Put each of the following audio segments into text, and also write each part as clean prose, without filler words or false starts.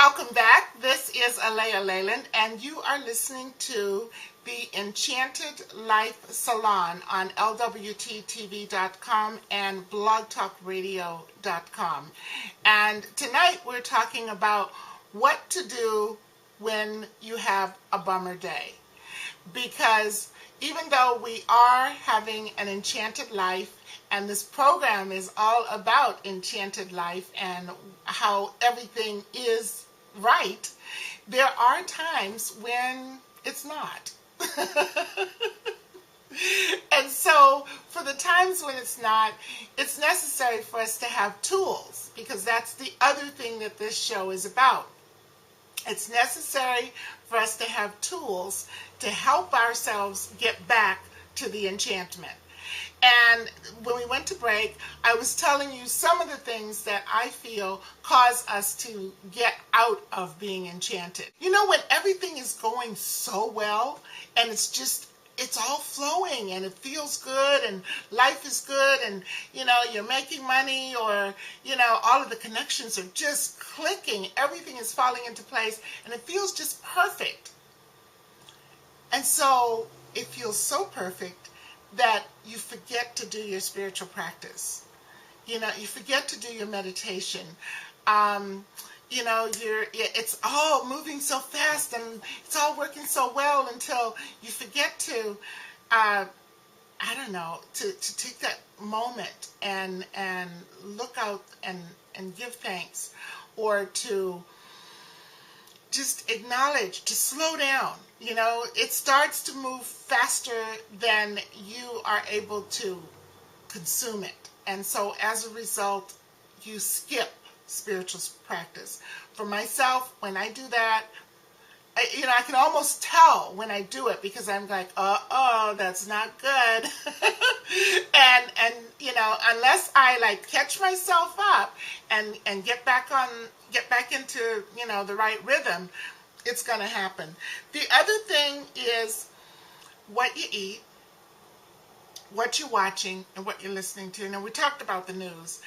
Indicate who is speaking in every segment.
Speaker 1: Welcome back. This is Alea Leyland, and you are listening to the Enchanted Life Salon on lwttv.com and blogtalkradio.com. And tonight we're talking about what to do when you have a bummer day. Because even though we are having an enchanted life, and this program is all about enchanted life and how everything is right, there are times when it's not. And so for the times when it's not, it's necessary for us to have tools, because that's the other thing that this show is about. It's necessary for us to have tools to help ourselves get back to the enchantment. And when we went to break, I was telling you some of the things that I feel cause us to get out of being enchanted. You know, when everything is going so well and it's all flowing and it feels good and life is good and, you're making money, or, all of the connections are just clicking. Everything is falling into place and it feels just perfect. And so it feels so perfect that you forget to do your spiritual practice. You forget to do your meditation. It's all moving so fast and it's all working so well until you forget to, to take that moment and look out and give thanks, or to just acknowledge, to slow down. It starts to move faster than you are able to consume it. And so as a result, you skip spiritual practice. For myself, when I do that, I can almost tell when I do it, because I'm like, that's not good. and unless I catch myself up and get back into, the right rhythm, it's going to happen. The other thing is what you eat, what you're watching, and what you're listening to. Now, we talked about the news,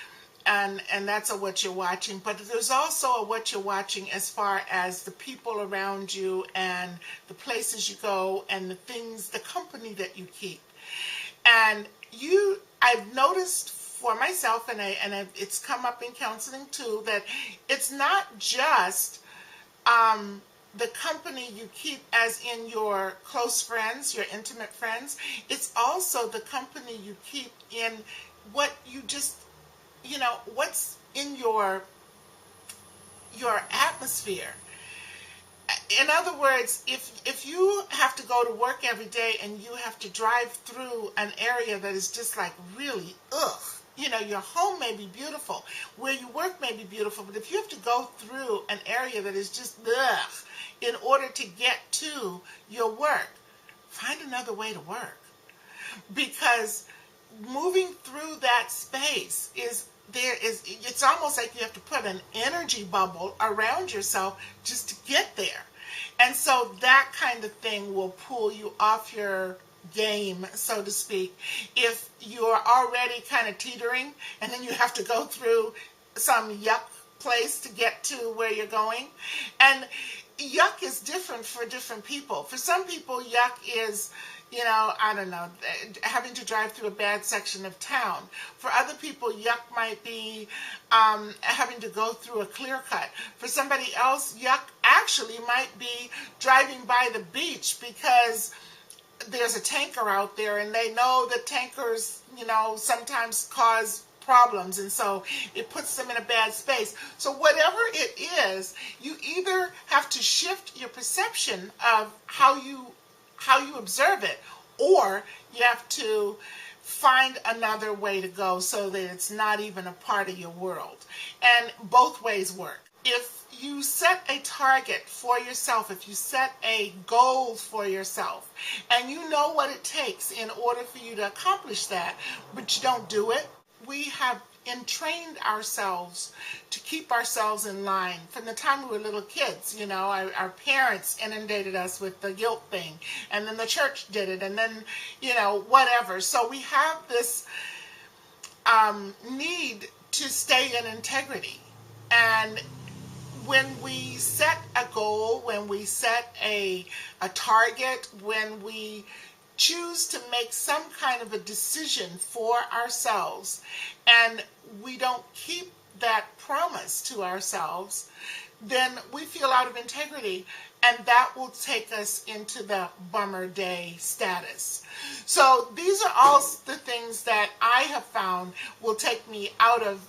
Speaker 1: and that's a what you're watching, but there's also a what you're watching as far as the people around you and the places you go and the company that you keep. And I've noticed for myself, and it's come up in counseling too, that it's not just the company you keep as in your close friends, your intimate friends. It's also the company you keep in what you just, what's in your atmosphere. In other words, if you have to go to work every day and you have to drive through an area that is just like really ugh, your home may be beautiful, where you work may be beautiful, but if you have to go through an area that is just ugh in order to get to your work, find another way to work. Because moving through that space it's almost like you have to put an energy bubble around yourself just to get there. And so that kind of thing will pull you off your game, so to speak, if you're already kind of teetering and then you have to go through some yuck place to get to where you're going. And yuck is different for different people. For some people, yuck is, having to drive through a bad section of town. For other people, yuck might be having to go through a clear cut. For somebody else, yuck actually might be driving by the beach because there's a tanker out there and they know that tankers, sometimes cause problems, and so it puts them in a bad space. So whatever it is, you either have to shift your perception of how you observe it, or you have to find another way to go so that it's not even a part of your world. And both ways work. If you set a target for yourself, if you set a goal for yourself, and you know what it takes in order for you to accomplish that, but you don't do it, we have entrained ourselves to keep ourselves in line from the time we were little kids. Our parents inundated us with the guilt thing, and then the church did it, and then, whatever. So we have this need to stay in integrity. And when we set a goal, when we set a target, when we choose to make some kind of a decision for ourselves, and we don't keep that promise to ourselves, then we feel out of integrity, and that will take us into the bummer day status. So these are all the things that I have found will take me out of,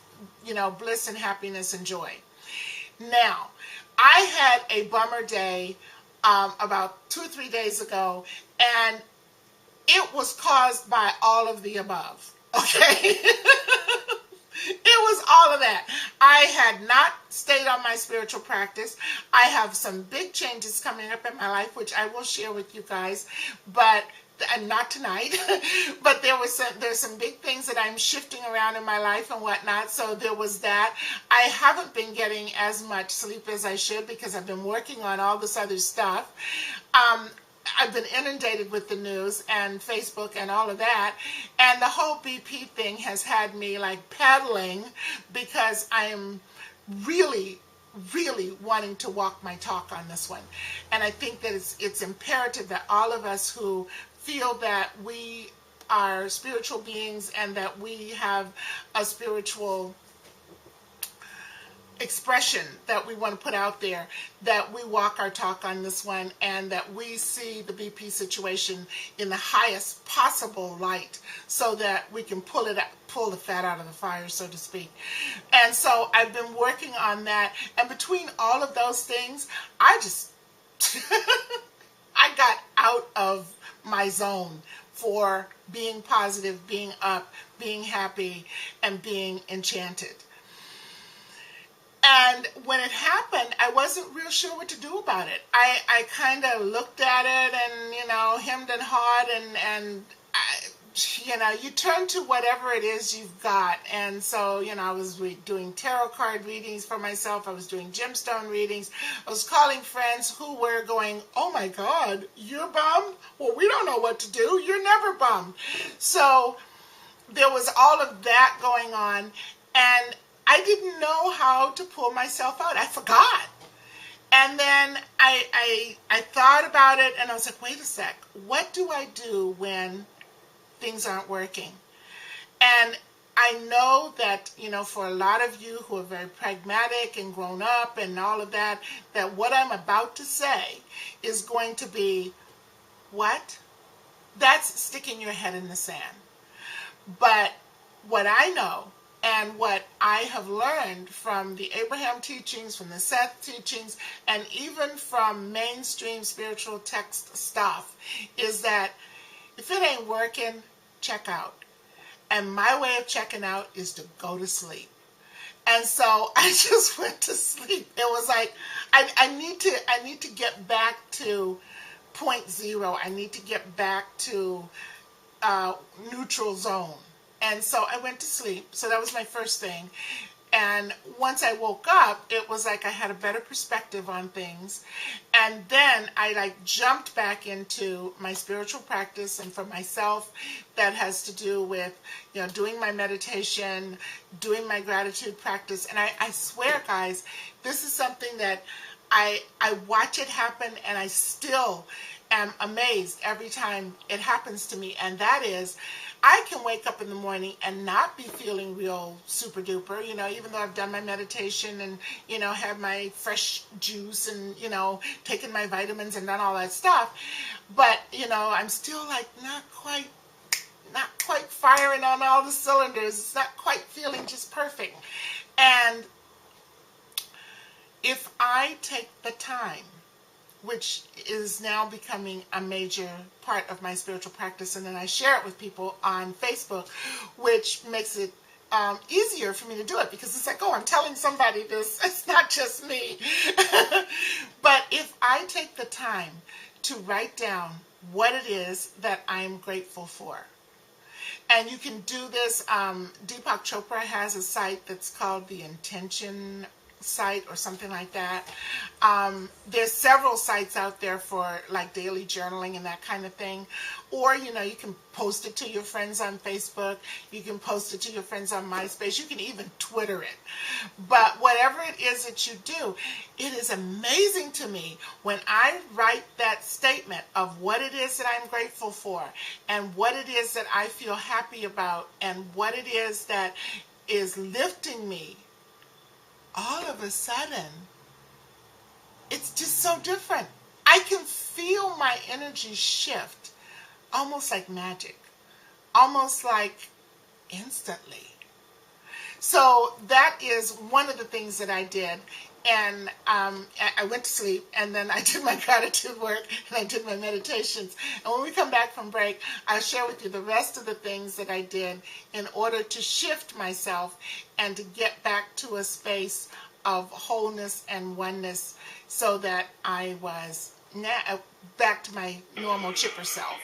Speaker 1: bliss and happiness and joy. Now, I had a bummer day about 2 or 3 days ago, and it was caused by all of the above. Okay? It was all of that. I had not stayed on my spiritual practice. I have some big changes coming up in my life, which I will share with you guys, and not tonight. But there's some big things that I'm shifting around in my life and whatnot. So there was that. I haven't been getting as much sleep as I should because I've been working on all this other stuff. I've been inundated with the news and Facebook and all of that, and the whole BP thing has had me like paddling because I am really wanting to walk my talk on this one. And I think that it's imperative that all of us who feel that we are spiritual beings and that we have a spiritual expression that we want to put out there, that we walk our talk on this one, and that we see the BP situation in the highest possible light so that we can pull the fat out of the fire, so to speak. And so I've been working on that, and between all of those things, I just I got out of my zone for being positive, being up, being happy, and being enchanted. And when it happened, I wasn't real sure what to do about it. I kind of looked at it and, hemmed and hawed, and you turn to whatever it is you've got. And so, I was doing tarot card readings for myself. I was doing gemstone readings. I was calling friends who were going, oh my God, you're bummed? Well, we don't know what to do. You're never bummed. So there was all of that going on, and I didn't know how to pull myself out. I forgot. And then I thought about it, and I was like, wait a sec. What do I do when things aren't working? And I know that, for a lot of you who are very pragmatic and grown up and all of that, that what I'm about to say is going to be, what? That's sticking your head in the sand. But what I know, and what I have learned from the Abraham teachings, from the Seth teachings, and even from mainstream spiritual text stuff, is that if it ain't working, check out. And my way of checking out is to go to sleep. And so I just went to sleep. It was like, I need to get back to point zero. I need to get back to neutral zone. And so I went to sleep. So that was my first thing. And once I woke up, it was like I had a better perspective on things. And then I jumped back into my spiritual practice, and for myself, that has to do with, doing my meditation, doing my gratitude practice. And I swear, guys, this is something that I watch it happen, and I still am amazed every time it happens to me. And that is, I can wake up in the morning and not be feeling real super duper, even though I've done my meditation and, had my fresh juice and, taken my vitamins and done all that stuff. But, I'm still not quite firing on all the cylinders. It's not quite feeling just perfect. And if I take the time, which is now becoming a major part of my spiritual practice, and then I share it with people on Facebook, which makes it easier for me to do it, because it's like, oh, I'm telling somebody this. It's not just me. But if I take the time to write down what it is that I'm grateful for, and you can do this, Deepak Chopra has a site that's called the Intention site or something like that. There's several sites out there for like daily journaling and that kind of thing. Or, you know, you can post it to your friends on Facebook. You can post it to your friends on MySpace. You can even Twitter it. But whatever it is that you do, it is amazing to me when I write that statement of what it is that I'm grateful for and what it is that I feel happy about and what it is that is lifting me. All of a sudden, it's just so different. I can feel my energy shift almost like magic, almost like instantly. So that is one of the things that I did. And I went to sleep, and then I did my gratitude work, and I did my meditations. And when we come back from break, I'll share with you the rest of the things that I did in order to shift myself and to get back to a space of wholeness and oneness so that I was back to my normal chipper self.